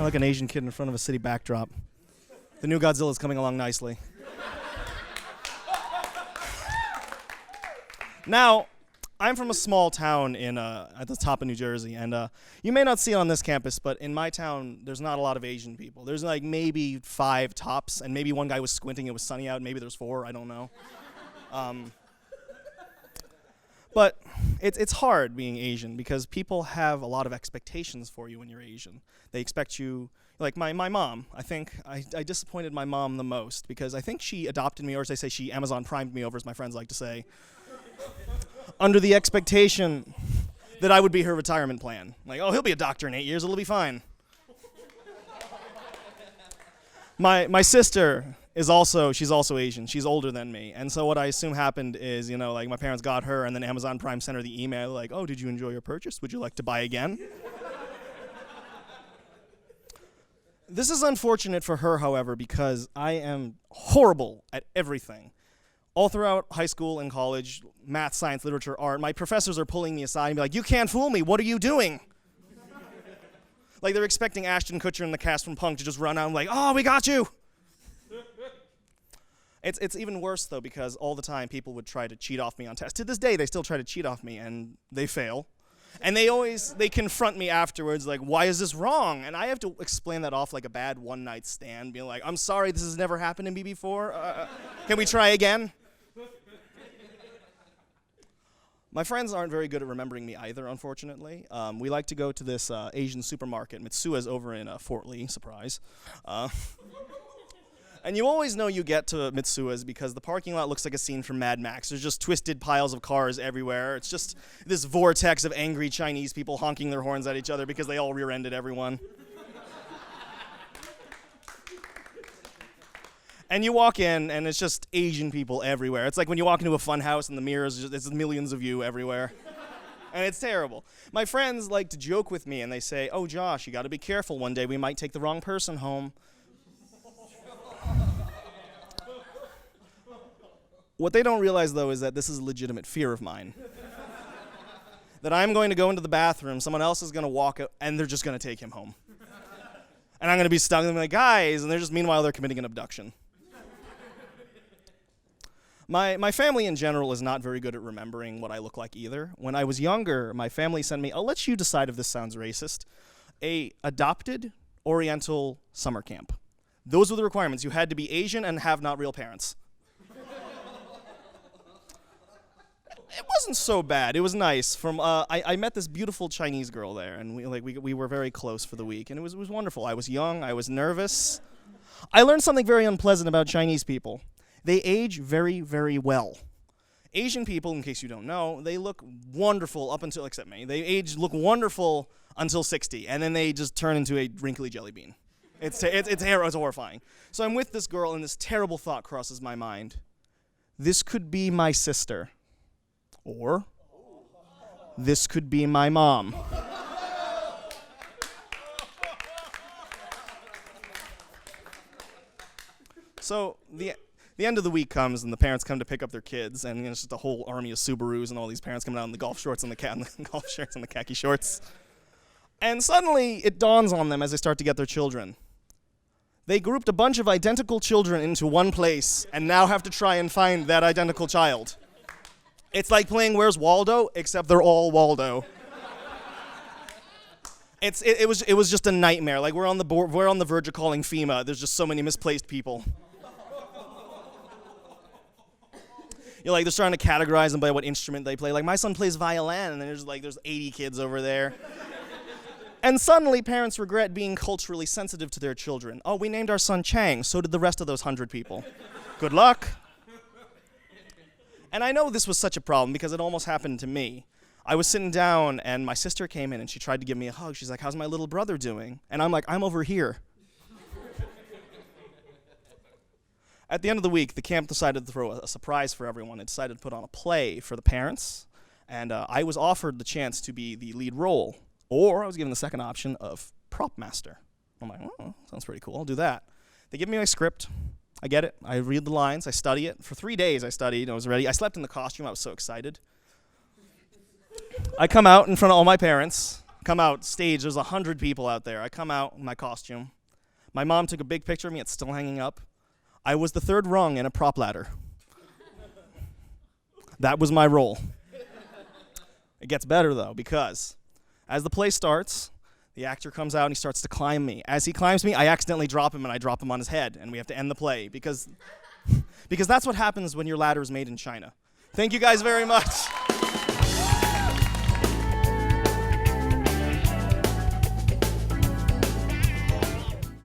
like an Asian kid in front of a city backdrop. The new Godzilla's coming along nicely. Now, I'm from a small town at the top of New Jersey, and you may not see it on this campus, but in my town, there's not a lot of Asian people. There's like maybe 5 tops, and maybe one guy was squinting, it was sunny out, maybe there's 4, I don't know. But it's hard being Asian because people have a lot of expectations for you when you're Asian. They expect you, like my mom, I think I disappointed my mom the most because I think she adopted me, or as they say, she Amazon Primed me over, as my friends like to say, under the expectation that I would be her retirement plan. Like, oh, he'll be a doctor in 8 years, it'll be fine. My sister she's also Asian. She's older than me. And so what I assume happened is, like my parents got her and then Amazon Prime sent her the email like, oh, did you enjoy your purchase? Would you like to buy again? This is unfortunate for her, however, because I am horrible at everything. All throughout high school and college, math, science, literature, art, my professors are pulling me aside and be like, you can't fool me. What are you doing? Like they're expecting Ashton Kutcher and the cast from Punk to just run out and like, oh, we got you. It's even worse, though, because all the time people would try to cheat off me on tests. To this day, they still try to cheat off me, and they fail. And they confront me afterwards, like, why is this wrong? And I have to explain that off like a bad one-night stand, being like, I'm sorry, this has never happened to me before. Can we try again? My friends aren't very good at remembering me either, unfortunately. We like to go to this Asian supermarket. Mitsua's over in Fort Lee, surprise. And you always know you get to Mitsua's because the parking lot looks like a scene from Mad Max. There's just twisted piles of cars everywhere. It's just this vortex of angry Chinese people honking their horns at each other because they all rear-ended everyone. And you walk in, and it's just Asian people everywhere. It's like when you walk into a fun house and the mirrors, there's millions of you everywhere. And it's terrible. My friends like to joke with me, and they say, oh, Josh, you got to be careful. One day we might take the wrong person home. What they don't realize, though, is that this is a legitimate fear of mine. That I'm going to go into the bathroom, someone else is going to walk out, and they're just going to take him home. And I'm going to be stuck, and I'm like, guys, and meanwhile, they're committing an abduction. My family in general is not very good at remembering what I look like either. When I was younger, my family sent me, I'll let you decide if this sounds racist, a adopted Oriental summer camp. Those were the requirements. You had to be Asian and have not real parents. It wasn't so bad. It was nice. I met this beautiful Chinese girl there, and we were very close for the week, and it was wonderful. I was young. I was nervous. I learned something very unpleasant about Chinese people. They age very, very well. Asian people, in case you don't know, they look wonderful up until, except me, look wonderful until 60, and then they just turn into a wrinkly jelly bean. It's horrifying. So I'm with this girl, and this terrible thought crosses my mind. This could be my sister. Or, this could be my mom. So the end of the week comes, and the parents come to pick up their kids, and it's just a whole army of Subarus, and all these parents coming out in the golf shorts and the golf shirts and the khaki shorts. And suddenly, it dawns on them as they start to get their children. They grouped a bunch of identical children into one place, and now have to try and find that identical child. It's like playing Where's Waldo, except they're all Waldo. It was just a nightmare. Like we're on the verge of calling FEMA. There's just so many misplaced people. They're trying to categorize them by what instrument they play. Like my son plays violin, and there's 80 kids over there. And suddenly parents regret being culturally sensitive to their children. Oh, we named our son Chang. So did the rest of those 100 people. Good luck. And I know this was such a problem because it almost happened to me. I was sitting down, and my sister came in, and she tried to give me a hug. She's like, how's my little brother doing? And I'm like, I'm over here. At the end of the week, the camp decided to throw a surprise for everyone. It decided to put on a play for the parents, and I was offered the chance to be the lead role, or I was given the second option of prop master. I'm like, oh, sounds pretty cool. I'll do that. They give me my script. I get it. I read the lines. I study it. For 3 days I studied. I was ready. I slept in the costume. I was so excited. I come out in front of all my parents. Come out stage. There's 100 people out there. I come out in my costume. My mom took a big picture of me. It's still hanging up. I was the third rung in a prop ladder. That was my role. It gets better, though, because as the play starts, the actor comes out and he starts to climb me. As he climbs me, I accidentally drop him, and I drop him on his head, and we have to end the play because that's what happens when your ladder is made in China. Thank you guys very much.